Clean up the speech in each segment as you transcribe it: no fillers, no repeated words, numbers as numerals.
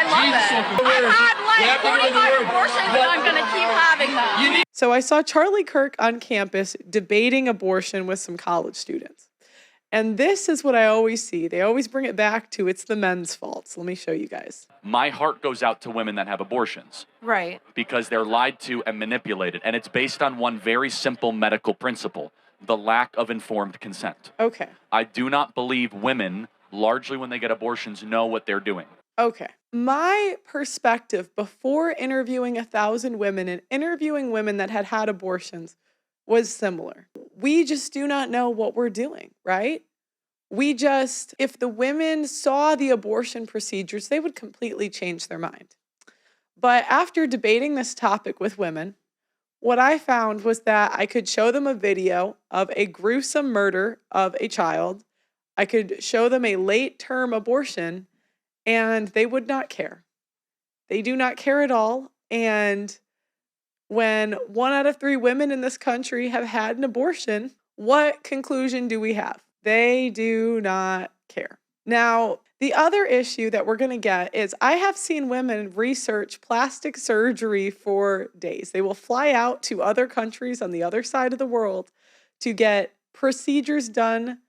love it. I've had like 45 abortions and I'm going to keep having them. So I saw Charlie Kirk on campus debating abortion with some college students. And this is what I always see. They always bring it back to it's the men's fault. So let me show you guys. My heart goes out to women that have abortions. Right. Because they're lied to and manipulated. And it's based on one very simple medical principle, the lack of informed consent. Okay. I do not believe women, largely when they get abortions, know what they're doing. Okay. My perspective before interviewing 1,000 women and interviewing women that had had abortions was similar. We just do not know what we're doing, right? If the women saw the abortion procedures, they would completely change their mind. But after debating this topic with women, what I found was that I could show them a video of a gruesome murder of a child. I could show them a late-term abortion, and they would not care. They do not care at all. And when 1 out of 3 women in this country have had an abortion, what conclusion do we have? They do not care. Now, the other issue that we're going to get is I have seen women research plastic surgery for days. They will fly out to other countries on the other side of the world to get procedures done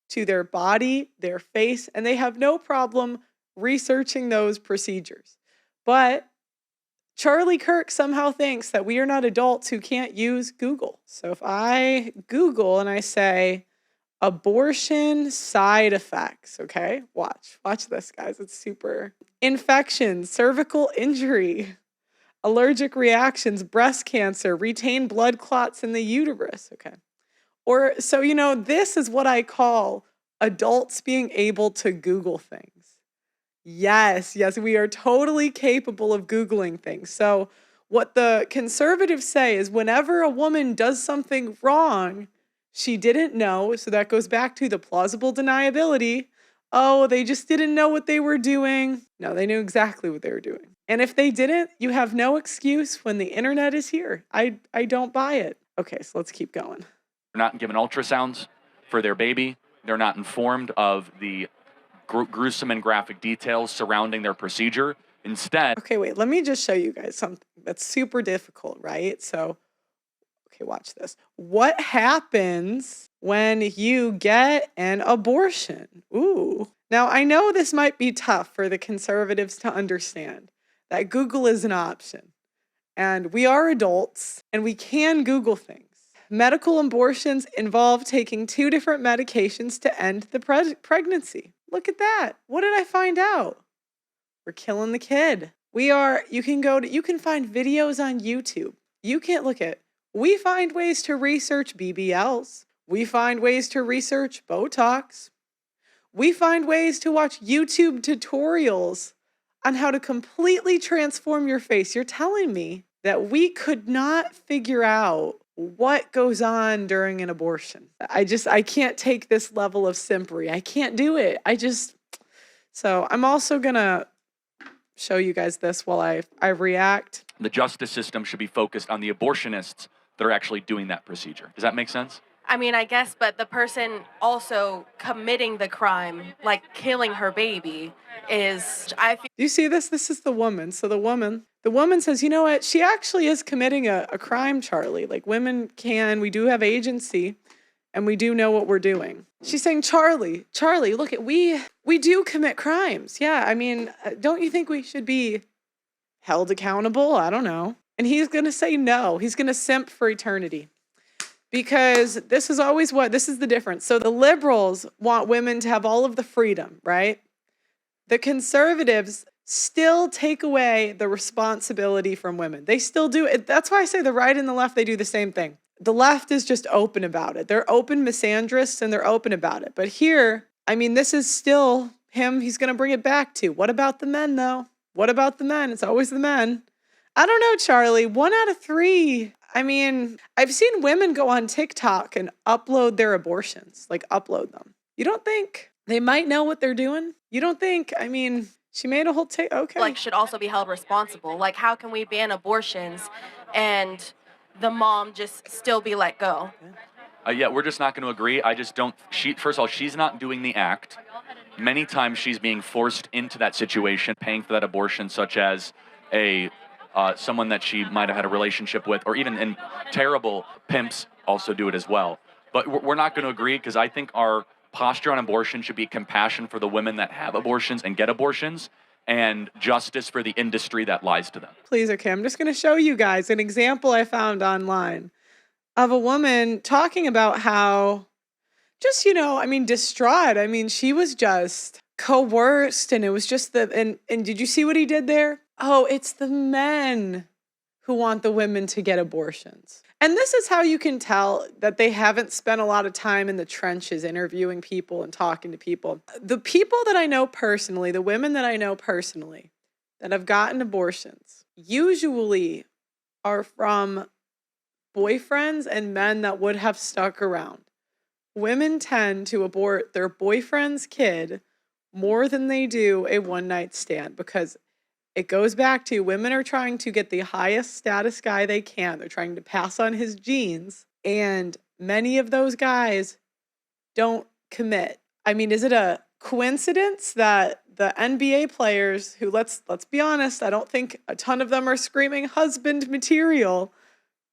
to their body, their face, and they have no problem researching those procedures. But Charlie Kirk somehow thinks that we are not adults who can't use Google. So if I Google and I say abortion side effects, okay? Watch this, guys. It's super. Infections, cervical injury, allergic reactions, breast cancer, retained blood clots in the uterus, okay? This is what I call adults being able to Google things. Yes, we are totally capable of Googling things. So what the conservatives say is whenever a woman does something wrong, she didn't know. So that goes back to the plausible deniability. Oh, they just didn't know what they were doing. No, they knew exactly what they were doing. And if they didn't, you have no excuse when the internet is here. I don't buy it. Okay, so let's keep going. They're not given ultrasounds for their baby. They're not informed of the gruesome and graphic details surrounding their procedure. Instead... Okay, wait, let me just show you guys something that's super difficult, right? So, okay, watch this. What happens when you get an abortion? Ooh. Now, I know this might be tough for the conservatives to understand, that Google is an option. And we are adults, and we can Google things. Medical abortions involve taking 2 different medications to end the pregnancy. Look at that. What did I find out? We're killing the kid. You can find videos on YouTube. We find ways to research BBLs. We find ways to research Botox. We find ways to watch YouTube tutorials on how to completely transform your face. You're telling me that we could not figure out what goes on during an abortion. I can't take this level of simpery. I can't do it. So I'm also gonna show you guys this while I react. The justice system should be focused on the abortionists that are actually doing that procedure. Does that make sense? I mean, I guess, but the person also committing the crime, like killing her baby, is, Do you see this? This is the woman. So the woman says, you know what? She actually is committing a crime, Charlie. Like women we do have agency and we do know what we're doing. She's saying, Charlie, look we do commit crimes. Yeah, I mean, don't you think we should be held accountable? I don't know. And he's going to say no. He's going to simp for eternity. Because this is the difference. So the liberals want women to have all of the freedom, right? The conservatives still take away the responsibility from women. They still do it. That's why I say the right and the left, they do the same thing. The left is just open about it. They're open misandrists and they're open about it. But here, I mean, this is still him. He's going to bring it back to, what about the men though? What about the men? It's always the men. I don't know, Charlie. 1 out of 3. I mean, I've seen women go on TikTok and upload their abortions, upload them. You don't think they might know what they're doing? You don't think, she made a whole okay. Should also be held responsible. How can we ban abortions and the mom just still be let go? Yeah, we're just not going to agree. I just don't, first of all, she's not doing the act. Many times she's being forced into that situation, paying for that abortion, such as a someone that she might have had a relationship with, or even in terrible pimps also do it as well. But we're not going to agree, because I think our posture on abortion should be compassion for the women that have abortions and get abortions, and justice for the industry that lies to them. Please, okay, I'm just going to show you guys an example I found online of a woman talking about how just, distraught. I mean, she was just coerced, and it was just and did you see what he did there? Oh, it's the men who want the women to get abortions. And this is how you can tell that they haven't spent a lot of time in the trenches interviewing people and talking to people. The people that I know personally, the women that I know personally that have gotten abortions, usually are from boyfriends and men that would have stuck around. Women tend to abort their boyfriend's kid more than they do a one-night stand, because it goes back to women are trying to get the highest status guy they can. They're trying to pass on his genes, and many of those guys don't commit. I mean, is it a coincidence that the NBA players who, let's be honest, I don't think a ton of them are screaming husband material.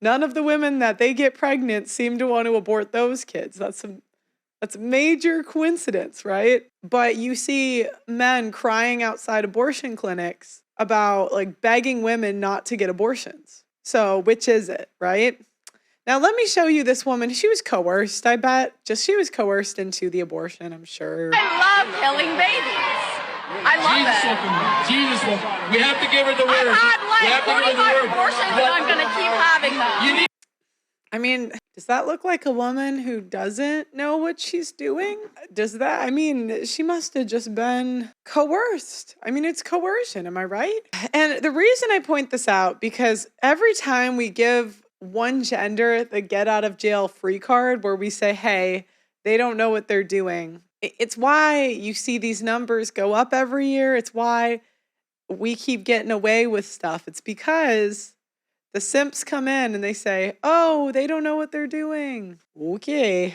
None of the women that they get pregnant seem to want to abort those kids. That's a major coincidence, right? But you see men crying outside abortion clinics about like begging women not to get abortions. So which is it, right? Now let me show you this woman. She was coerced, I bet. She was coerced into the abortion, I'm sure. I love killing babies. I love it. Jesus, we have to give her the word. I've had like 45 abortions, and I'm going to keep having them. I mean, does that look like a woman who doesn't know what she's doing? She must have just been coerced. I mean, it's coercion, am I right? And the reason I point this out, because every time we give one gender the get out of jail free card, where we say, hey, they don't know what they're doing, it's why you see these numbers go up every year. It's why we keep getting away with stuff. It's because the simps come in and they say, oh, they don't know what they're doing. Okay.